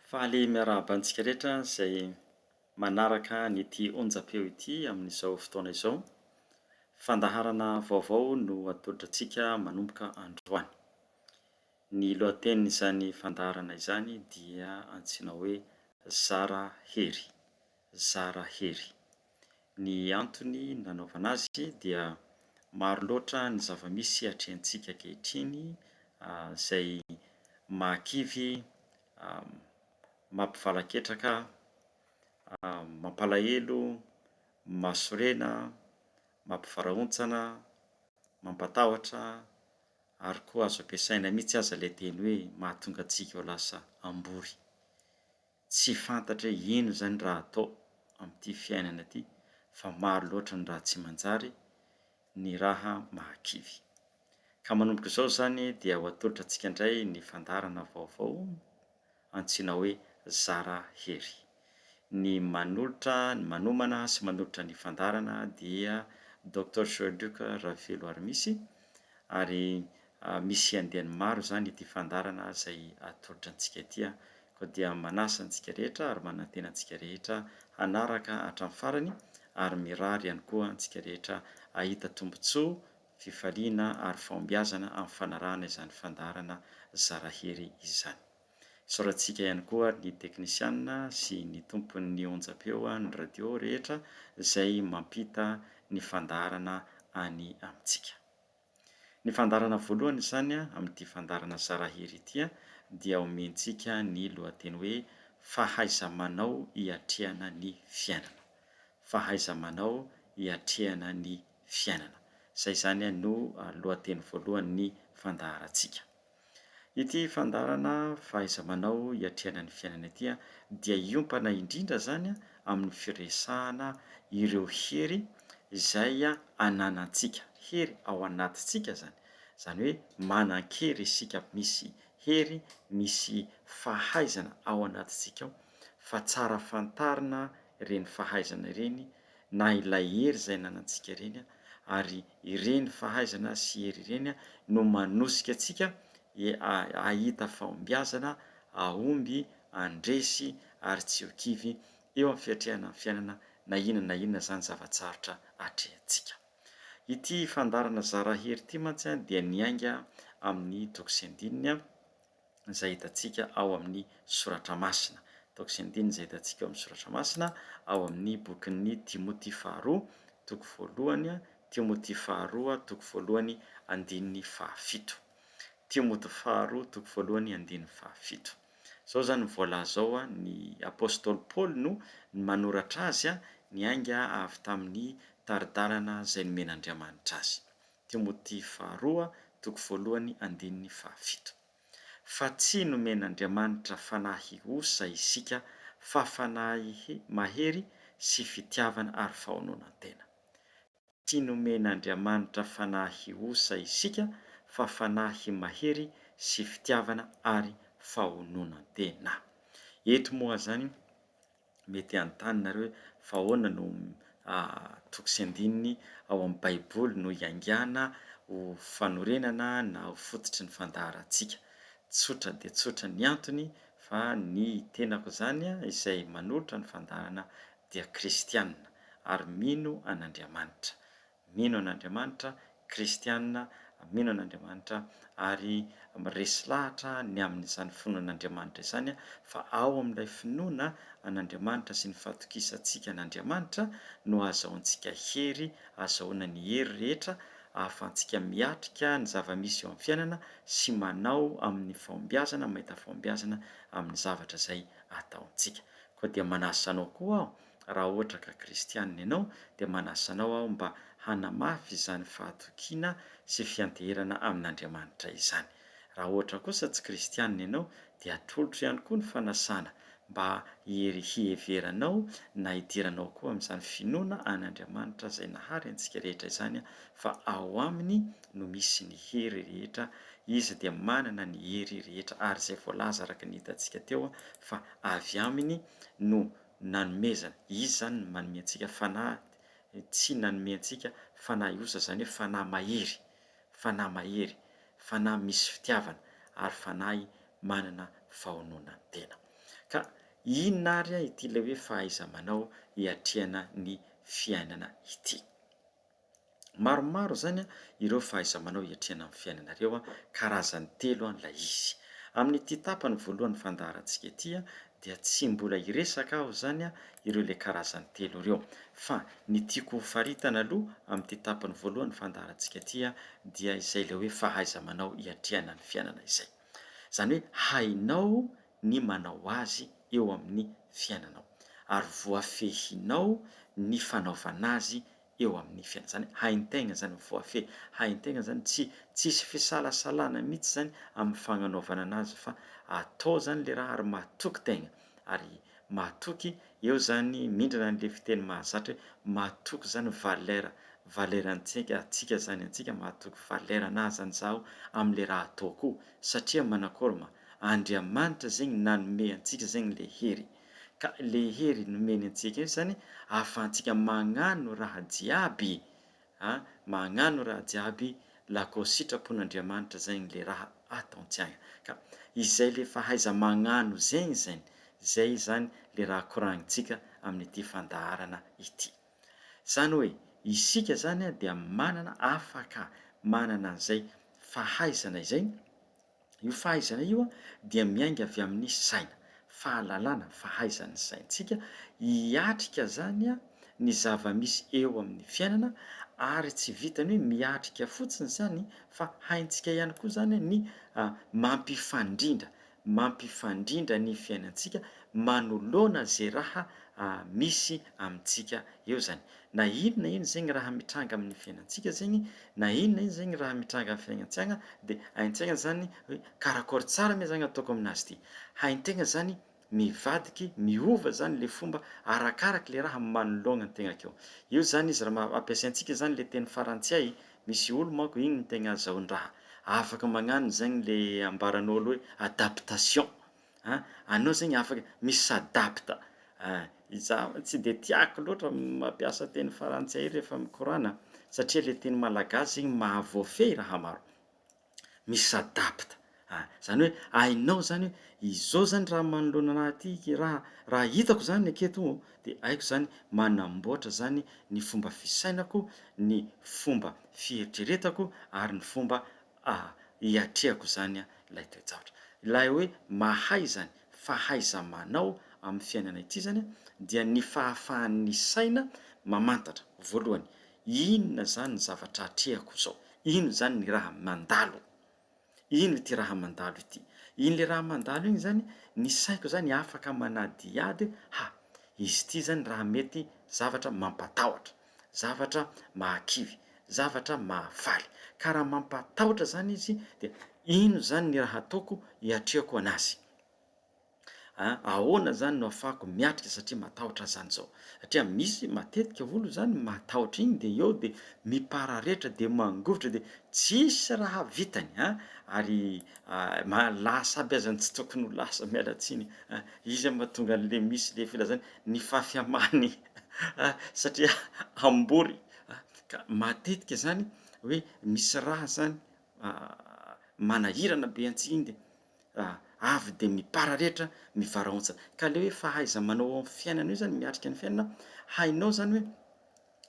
Faly miarahaba antsika rehetra izay manaraka an'ity onjam-peo ity amin'izao fotoana izao. Fandaharana vaovao no atolotra manomboka androany. Ny lohatenin'izany fandaharana izany dia antsoina hoe Zara hery. Zara hery. Ny antony nanaovana azy dia maro loatra ny zava-misy atrehantsika ankehitriny izay mahakivy mampivalaketraka, mampalahelo, mahasorena, mampivarahontsana, mampatahotra ary koa azo ampiasaina mihitsy aza ilay teny hoe mahatonga antsika ho lasa ambory. Tsy fantatra hoe ino izany raha atao amin'ity fiainana ity fa maro loatra ny raha tsy manjary, ny raha mahakivy. Ka manomboka izao izany dia ho atolotra antsika indray ny fandaharana vaovao antsoina hoe Zara hery. Ny manolotra, ny manomana sy manolotra ny fandaharana dia Dr Jean-Luc Ravelo Armisy ary misy andihany maro izany ity fandaharana izay atolotra antsika ity koa dia manasa antsika rehetra ary manantena antsika rehetra hanaraka hatramin'ny farany ary mirary ihany koa antsika rehetra ahita tombotsoa, fifaliana ary fahombiazana amin'ny fanarahana izany fandaharana Zara hery izany. Isaorantsika ihany koa ny teknisianina sy ny tompon'ny onjam-peo ny radio rehetra izay mampita ny fandaharana any amintsika. Ny fandaharana voalohany izany amin'ity fandaharana Zara hery ity dia omentsika ny lohateny hoe fahaiza-manao hiatrehana ny fiainana. Fahaiza-manao hiatrehana ny fiainana. Izay izany no lohateny voalohan'ny fandaharantsika. Ity fandaharana fahaiza-manao hiatrehana ny fiainana ity dia iompana indrindra izany amin'ny firesahana ireo hery izay ananantsika. Hery ao anatintsika izany. Izany hoe manan-kery isika, misy hery, misy fahaizana ao anatintsika ao fa tsara fantarina ireny fahaizana ireny na ilay hery izay ananantsika ireny ary ireny fahaizana sy hery ireny no manosika antsika ahita fahombiazana, ahomby, handresy ary tsy ho kivy eo amin'ny fiatrehana ny fiainana na inona izany zavatsarotra atrehantsika. Ity fandaharana Zara hery ity mantsy dia niainga amin'ny toko sy ny andininy izay hitantsika ao amin'ny soratra masina. Toko sy ny andininy izay hitantsika ao amin'ny soratra masina ao amin'ny bokin'ny Timoty faharoa toko voalohany, Timoty faharoa toko voalohany andininy fahafito. Timoty faharoa toko voalohany andininy fahafito. Izao izany voalaza ao ny apôstôly Paoly no manoratra azy niainga avy tamin'ny taridalana izay nomen'Andriamanitra azy. Timoty faharoa toko voalohany andininy fahafito. Fa tsy nomen'Andriamanitra fanahy osa isika fa fanahy mahery sy fitiavana ary fahaonona-tena. Tsy nomen'Andriamanitra fanahy osa isika fa fanahy mahery sy fitiavana ary fahaonona-tena. Eto moa izany mety hanontany nareo fa ahoana no toko sy andininy ao amin'ny baiboly no iangana ho fanorenana na ho fototry ny fandaharantsika. Tsotra dia tsotra ny antony fa ny tenako izany izay manolotra ny fandaharana dia kristianina ary mino an'Andriamanitra. Mino an'Andriamanitra, kristianina, mino an'Andriamanitra ary miresy lahatra ny amin'izany finoan'Andriamanitra izany fa ao amin'ilay finoana an'Andriamanitra sy ny fahatokisantsika an'Andriamanitra no ahazoantsika hery, ahazoana ny hery rehetra ahafahantsika miatrika ny zava-misy eo amin'ny fiainana sy manao amin'ny fahombiazana, mahita fahombiazana amin'ny zavatra izay ataontsika. Koa dia manasa anao koa aho raha ohatra ka kristianina ianao dia manasa anao aho mba hanamafy izany fahatokiana sy fianteherana amin'Andriamanitra izany. Raha ohatra kosa tsy kristianina ianao dia atolotro ihany koa ny fanasana mba hiheveranao na hidiranao koa amin'izany finoana an'Andriamanitra izay nahary antsika rehetra izany fa ao aminy no misy ny hery rehetra. Izy dia manana ny hery rehetra ary izay voalaza araka ny hitantsika teo fa avy aminy no nanomezana. Izy izany no manome antsika fanahy, tsy nanome antsika fanahy osa izany hoe fanahy mahery, fanahy mahery, fanahy misy fitiavana ary fanahy manana fahaonona-tena. ka inona ary a ity le hoe fahaiza-manao hiatrehana ny fiainana ity. Maromaro zany a ireo fahaiza-manao hiatrehana amin'ny fiainanareo a, karazany telo an'ilay izy. Amin'ity tapany voalohany fandaharantsika ity a dia tsy mbola hiresaka aho zany a ireo le karazany telo ireo, fa ny tiako ho faritana aloha amin'ity tapany voalohany fandaharantsika ity a dia izay le hoe fahaiza-manao hiatrehana ny fiainana izay. Zany hoe hainao ny manao azy eo amin'ny fiainanao ary voafehinao ny fanaovana azy eo amin'ny fiainana. Zany hain-tegna zany voafehy, hain-tegna zany tsisy fisalasalana mihitsy zany amin'ny fagnanaovana anazy fa atao zany le raha ary mahatoky tegna ary mahatoky eo zany mindrana an'le fiteny mahazatra hoe mahatoky zany atsika zany antsika mahatoky valera zany zaho amin'le raha ataoko satria manakory ma Andriamanitra zegny nanome antsika zegny le hery, ka le hery nomeny antsika io zany ahafahantsika magnano raha jiaby magnano raha jiaby lakao sitrapon'Andriamanitra zegny le raha ataontsika. Ka izay le fahaiza magnano zegny zay zany le raha koragnintsika amin'ity fandaharana ity. Zany hoe isika zany a dia afaka manana an'izay fahaizana izay. Io fahaizana io a dia miainga avy amin'ny saina, fahalalana, fahaizan'ny saintsika hiatrika zany a ny zava-misy eo amin'ny fiainana ary tsy vitany hoe miatrika fotsiny zany fa haintsika ihany koa zany ny mampifandrindra ny fiainantsika manoloana zay raha misy amintsika eo zany. Na inona zegny raha mitranga amin'ny fiainantsika zegny, na inona zegny raha mitranga amin'ny fiainantsika dia haintsika zany hoe karakôry tsara me zany ataoko aminazy ity. Haintegna zany mivadiky miova zany le fomba arakaraky le raha manoloana an-tegna akeo. Io zany izy raha ampiasaintsika zany le teny farantsay, misy olo manko igny no tegna ahazahoan-draha afaka magnano zegny le ambaran'olo hoe adaptation. Anao zegny afaka misadapta. Izaho tsy de tiako loatra mampiasa teny farantsay rehefa mikorana satria le teny malagasy zegny mahavoafehy raha maro. Misadapta, zany hoe hainao zany hoe izao zany raha manoloana anahy ity, raha hitako zany aketo dia haiko zany manamboatra zany ny fomba fisainako, ny fomba fieritreretako ary ny fomba hiatrehako zany ilay toe-javatra. Ilay hoe mahay zany, fahaiza-manao amin'ny fiainana ity zany dia ny fahafahan'ny saina mamantatra voalohany inona zany ny zavatra hatrehako zao, ino zany ny raha mandalo, ino ity raha mandalo ity, iny le raha mandalo iny zany ny saiko zany afaka manadihady izy ity zany raha mety zavatra mampatahotra, zavatra mahakivy, zavatra mahafaly. Ka raha mampatahotra zany izy dia ino zany ny raha ataoko hiatrehako anazy. Ahoana zany no ahafahako miatrika satria matahotra zany zao. Satria misy matetika olo zany matahotra iny dia eo dia mipararehitra dia mangovitra dia tsisy raha vitany ary lasa aby aza ny tsy tokony ho lasa miala tsiny. Izy mahatonga an'le misy le filazany ny fafiamany satria ambory. Ka matetika zany hoe misy raha zany manahirana be antsika iny dia avy de mipararehitra mivarahontsana. Ka le hoe fahaiza-manao amin'ny fiainana io zany miatrika ny fiainana, hainao zany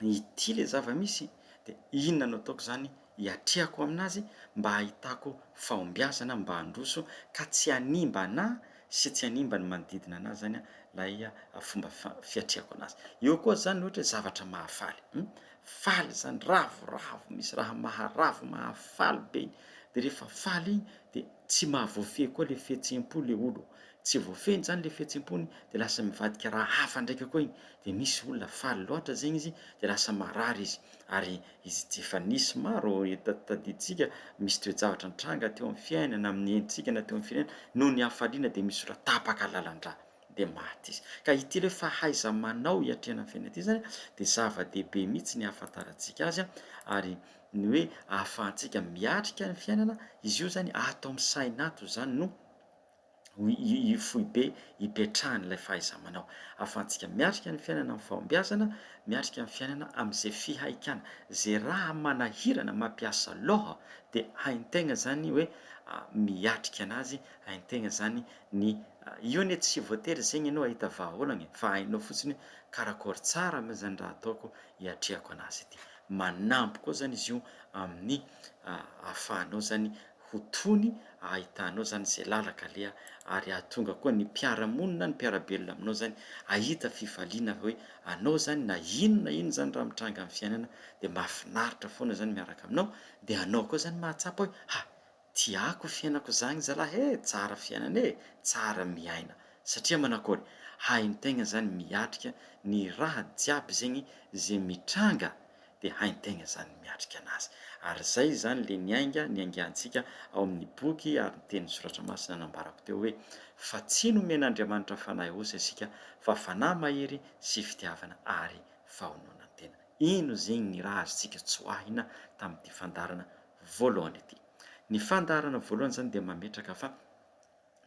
hoe ity le zava-misy dia inona no ataoko zany hiatrehako aminazy mba hahitako fahombiazana, mba handroso ka tsy hanimba anahy sy tsy hanimba ny manodidina anazy zany lay fomba fiatrehako anazy. Eo koa zany ohatra hoe zavatra mahafaly, faly zany ravoravo, misy raha maharavo mahafaly be iny dia rehefa faly iny dia tsy mahavoafehy koa le fihetseham-po le olo, tsy voafehiny zany le fihetseham-pony dia lasa mivadika raha hafa ndraika koa iny. Dia misy olona faly loatra zegny izy dia lasa marary izy ary izy tsy efa nisy maro tadidintsika misy toe-javatra nitranga teo amin'ny fiainana amin'ny endrintsika na teo amin'ny firenena noho ny hafaliana dia misy olona tapaka lalan-drà dia maty izy. Ka ity le fahaiza-manao hiatrehana ny fiainana ity zany dia zava-dehibe mihitsy ny ahafantarantsika azy ary ny hoe ahafahantsika miatrika ny fiainana, izy io zany ato amin'ny saina ato zany no Fohy be hipetrahan'ilay fahaiza-manao, ahafahantsika miatrika ny fiainana amin'ny fahombiazana, miatrika ny fiainana amin'izay fihaikana, zay raha manahirana mampiasa lôha dia hain-tegna zany hoe miatrika anazy, hain-tegna zany ny io anie tsy voatery zegny ianao ahita vahaolana fa hainao fotsiny karakôry tsara ma zany raha ataoko hiatrehako anazy ity. Manampy koa zany izy io amin'ny ahafahanao zany ho tony, ahitanao zany zay lalaka aleha, ary ahatonga koa ny mpiara-monina, ny mpiara-belona aminao zany ahita fifaliana hoe anao zany na ino zany raha mitranga amin'ny fiainana dia mahafinaritra foana zany miaraka aminao, dia anao koa zany mahatsapa hoe tiako fiainako zany zalahy tsara fiainana tsara miaina, satria manakôry hain-tegna zany miatrika ny raha jiaby zegny zay mitranga dia hain-tegna zany miatrika anazy. Ary zay zany le niaingantsika ao amin'ny boky ary ny teny soratra masina nambarako teo hoe fa tsy nomen'Andriamanitra fanahy osy asika fa fanahy mahery sy fitiavana ary fahononantena. Ino zegny ny raha azontsika tsoahina tamin'ity fandarana voalohany ity. Ny fandarana voalohany zany dia mametraka fa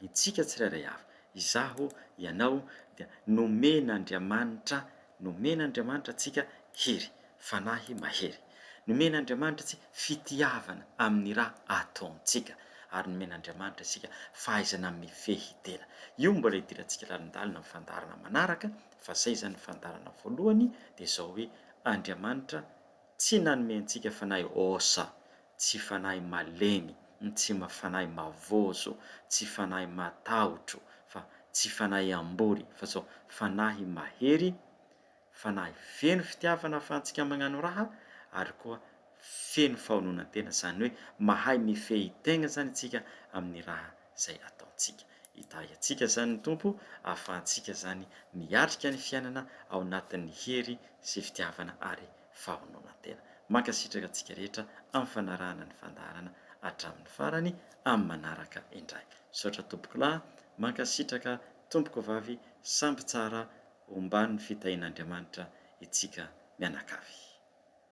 itsika tsirairay avy, izaho, ianao, dia nomen'Andriamanitra antsika hery, fanahy mahery. Nomen'Andriamanitra tsy fitiavana amin'ny raha ataontsika, ary nomen'Andriamanitra isika fahaizana mifehy tena. Io mbola hidirantsika lalindalina amin'ny fandarana manaraka, fa zay zany fandarana voalohany dia izao hoe Andriamanitra tsy nanome antsika fanahy ôsa, tsy fanahy malemy, tsy fanahy mavozo, tsy fanahy matahotro, fa tsy fanahy ambory, fa zao fanahy mahery, fanahy feno fitiavana ahafahantsika magnano raha, ary koa feno fahononantena, zany hoe mahay mifehy tegna zany isika amin'ny raha zay ataontsika. Hitahiantsika zany ny tompo ahafahantsika zany miatrika ny fiainana ao anatin'ny hery sy fitiavana ary fahononantena. Mankasitraka antsika rehetra amin'ny fanarahana ny fandarana hatramin'ny farany amin'ny manaraka indray. Misaotra tompoko lahy, mankasitraka tompoko vavy, samby tsara, ombany fitahin'Andriamanitra itsika mianakavy.